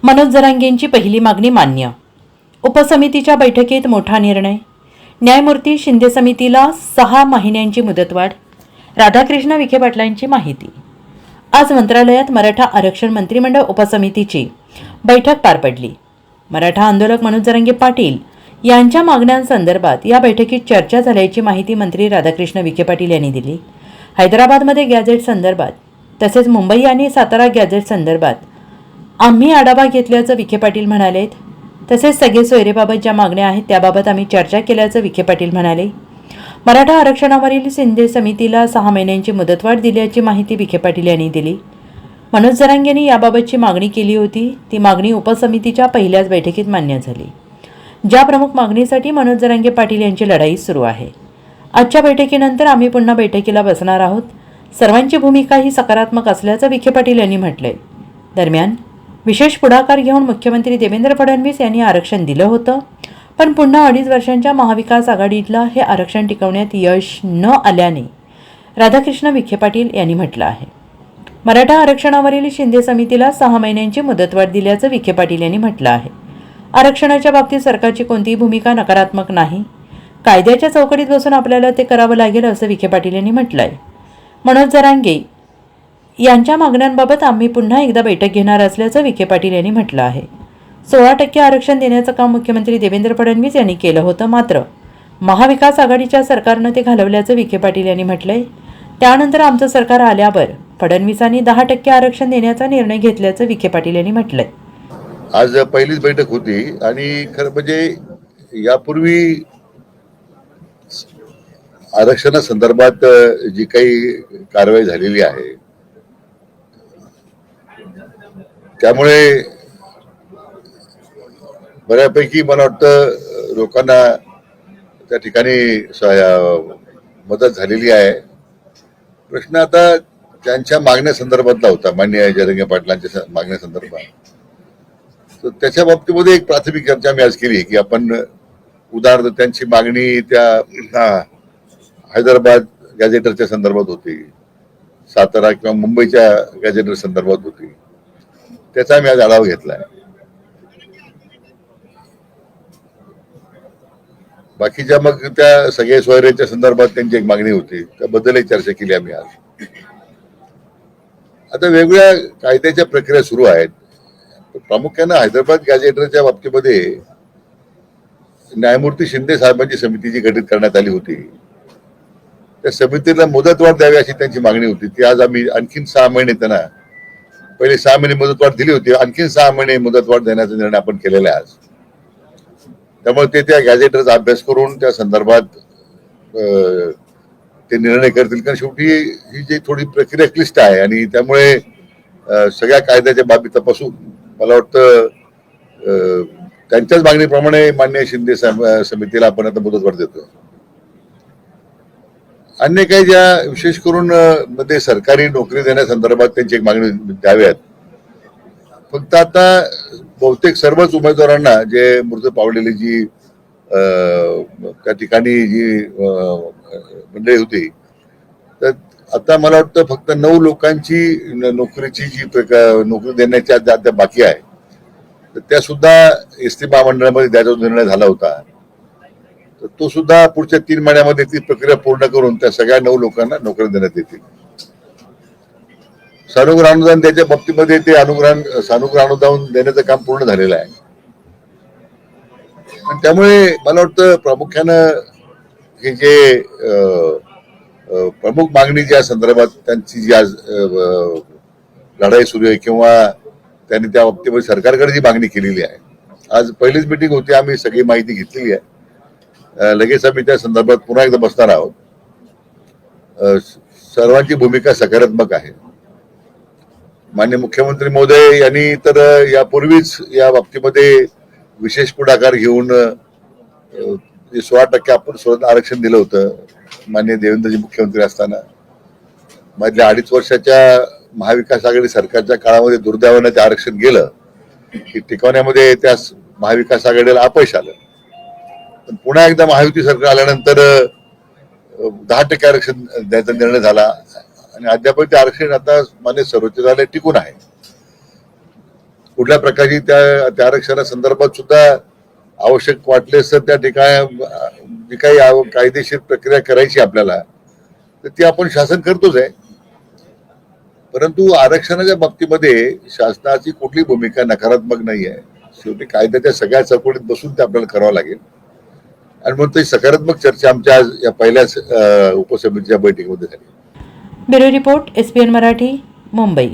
मनोज जरांगेंची पहिली मागणी मान्य. उपसमितीच्या बैठकीत मोठा निर्णय. न्यायमूर्ती शिंदे समितीला 6 महिन्यांची मुदतवाढ. राधाकृष्ण विखे पाटलांची माहिती. आज मंत्रालयात मराठा आरक्षण मंत्रिमंडळ उपसमितीची बैठक पार पडली. मराठा आंदोलक मनोज जरांगे पाटील यांच्या मागण्यांसंदर्भात या बैठकीत चर्चा झाल्याची माहिती मंत्री राधाकृष्ण विखे पाटील यांनी दिली. हैदराबादमध्ये गॅझेट संदर्भात तसेच मुंबई आणि सातारा गॅझेट संदर्भात आम्ही आढावा घेतल्याचं विखे पाटील म्हणालेत. तसेच सगळे सोयरेबाबत ज्या मागण्या आहेत त्याबाबत आम्ही चर्चा केल्याचं विखे पाटील म्हणाले. मराठा आरक्षणावरील शिंदे समितीला 6 महिन्यांची मुदतवाढ दिल्याची माहिती विखे पाटील यांनी दिली. मनोज जरांगेंनी याबाबतची मागणी केली होती. ती मागणी उपसमितीच्या पहिल्याच बैठकीत मान्य झाली. ज्या प्रमुख मागणीसाठी मनोज जरांगे पाटील यांची लढाई सुरू आहे. आजच्या बैठकीनंतर आम्ही पुन्हा बैठकीला बसणार आहोत. सर्वांची भूमिका ही सकारात्मक असल्याचं विखे पाटील यांनी म्हटलंय. दरम्यान विशेष पुढाकार घेऊन मुख्यमंत्री देवेंद्र फडणवीस यांनी आरक्षण दिलं होतं, पण पुन्हा 2.5 वर्षांच्या महाविकास आघाडीतला हे आरक्षण टिकवण्यात यश न आल्याने राधाकृष्ण विखे पाटील यांनी म्हटलं आहे. मराठा आरक्षणावरील शिंदे समितीला 6 महिन्यांची मुदतवाढ दिल्याचं विखे पाटील यांनी म्हटलं आहे. आरक्षणाच्या बाबतीत सरकारची कोणतीही भूमिका नकारात्मक नाही. कायद्याच्या चौकटीत बसून आपल्याला ते करावं लागेल असं विखे पाटील यांनी म्हटलं आहे. मनोज जरांगे यांच्या मागण्यांबाबत आम्ही पुन्हा एकदा बैठक घेणार असल्याचं विखे पाटील यांनी म्हटलं आहे. 16% आरक्षण देण्याचं काम मुख्यमंत्री देवेंद्र फडणवीस यांनी केलं होतं, मात्र महाविकास आघाडीच्या सरकारनं ते घालवल्याचं विखे पाटील यांनी म्हटलंय. त्यानंतर आमचं सरकार आल्यावर फडणवीसांनी 10% आरक्षण देण्याचा निर्णय घेतल्याचं विखे पाटील यांनी म्हटलंय. आज पहिलीच बैठक होती आणि खरं म्हणजे यापूर्वी आरक्षणासंदर्भात जी काही कारवाई झालेली आहे त्यामुळे बऱ्यापैकी मला वाटतं लोकांना त्या ठिकाणी मदत झालेली आहे. प्रश्न आता त्यांच्या मागण्यासंदर्भातला होता, माननीय जरांगे पाटलांच्या मागण्यासंदर्भात. तर त्याच्या बाबतीमध्ये एक प्राथमिक चर्चा मी आज केली की आपण उदाहरणार्थ त्यांची मागणी त्या हैदराबाद गॅझेटरच्या संदर्भात होती, सातारा किंवा मुंबईच्या गॅझेटर संदर्भात होती. त्याचा मी आज आढावा घेतलाय. बाकीच्या मग त्या सगळे सोयऱ्यांच्या संदर्भात त्यांची एक मागणी होती, त्याबद्दलही चर्चा केली आम्ही आज. आता वेगवेगळ्या कायद्याच्या प्रक्रिया सुरू आहेत. प्रामुख्यानं हैदराबाद गॅझेटरच्या बाबतीमध्ये न्यायमूर्ती शिंदे साहेबांची समिती जी गठीत करण्यात आली होती त्या समितीला मुदतवाढ द्यावी अशी त्यांची मागणी होती. ती आज आम्ही आणखीन 6 महिने, त्यांना पहिले 6 महिने मुदतवाढ दिली होती, आणखीन 6 महिने मुदतवाढ देण्याचा निर्णय आपण केलेला आहे आज. त्यामुळे ते त्या गॅझेटरचा अभ्यास करून त्या संदर्भात ते निर्णय करतील. कारण शेवटी ही जी थोडी प्रक्रिया क्लिष्ट आहे आणि त्यामुळे सगळ्या कायद्याच्या बाबी तपासून मला वाटतं त्यांच्याच मागणीप्रमाणे माननीय शिंदे समितीला आपण आता मुदतवाढ देतो. अन्य काही ज्या विशेष करून मध्ये सरकारी नोकरी देण्यासंदर्भात त्यांची एक मागणी द्याव्यात. फक्त आता बहुतेक सर्वच उमेदवारांना जे मृत पावलेली जी त्या ठिकाणी जी मंडळी होती, तर आता मला वाटतं फक्त 9 लोकांची नोकरीची जी नोकरी देण्याची अद्याप बाकी आहे, तर त्या सुद्धा एसटी महामंडळामध्ये द्यायचा निर्णय झाला होता. तर तो सुद्धा पुढच्या 3 महिन्यामध्ये ती प्रक्रिया पूर्ण करून त्या सगळ्या 9 लोकांना नोकरी देण्यात येतील. सानुग्रह अनुदान द्यायच्या बाबतीमध्ये ते सानुग्रह अनुदान देण्याचं काम पूर्ण झालेलं आहे. आणि त्यामुळे मला वाटतं प्रामुख्यानं हे जे प्रमुख मागणी ज्या संदर्भात त्यांची जी आज लढाई सुरू आहे किंवा त्यांनी त्या बाबतीमध्ये सरकारकडे जी मागणी केलेली आहे, आज पहिलीच मीटिंग होती, आम्ही सगळी माहिती घेतलेली आहे. लगेच आम्ही त्या संदर्भात पुन्हा एकदा बसणार आहोत. सर्वांची भूमिका सकारात्मक आहे. माननीय मुख्यमंत्री महोदय यांनी तर यापूर्वीच या बाबतीमध्ये विशेष पुढाकार घेऊन 16% आपण स्वतः आरक्षण दिलं होतं. माननीय देवेंद्रजी मुख्यमंत्री असताना मधल्या 2.5 वर्षाच्या महाविकास आघाडी सरकारच्या काळामध्ये दुर्दैवानं ते आरक्षण गेलं की टिकवण्यामध्ये त्या महाविकास आघाडीला अपयश आलं. पण पुन्हा एकदा महायुती सरकार आल्यानंतर 10% आरक्षण द्यायचा निर्णय झाला आणि अद्याप ते आरक्षण आता मान्य सर्वोच्च न्यायालयात टिकून आहे. कुठल्या प्रकारची त्या आरक्षणासंदर्भात सुद्धा आवश्यक वाटलेस तर त्या ठिकाणी जी काही कायदेशीर प्रक्रिया करायची आपल्याला तर ती आपण शासन करतोच आहे. परंतु आरक्षणाच्या बाबतीमध्ये शासनाची कुठली भूमिका नकारात्मक नाही आहे. शेवटी कायद्याच्या सगळ्या चौकटीत बसून ते आपल्याला करावं लागेल आणि म्हणून ती सकारात्मक चर्चा आमच्या आज या पहिल्याच उपसमितीच्या बैठकीमध्ये झाली. Bureau report, SPN Marathi, Mumbai.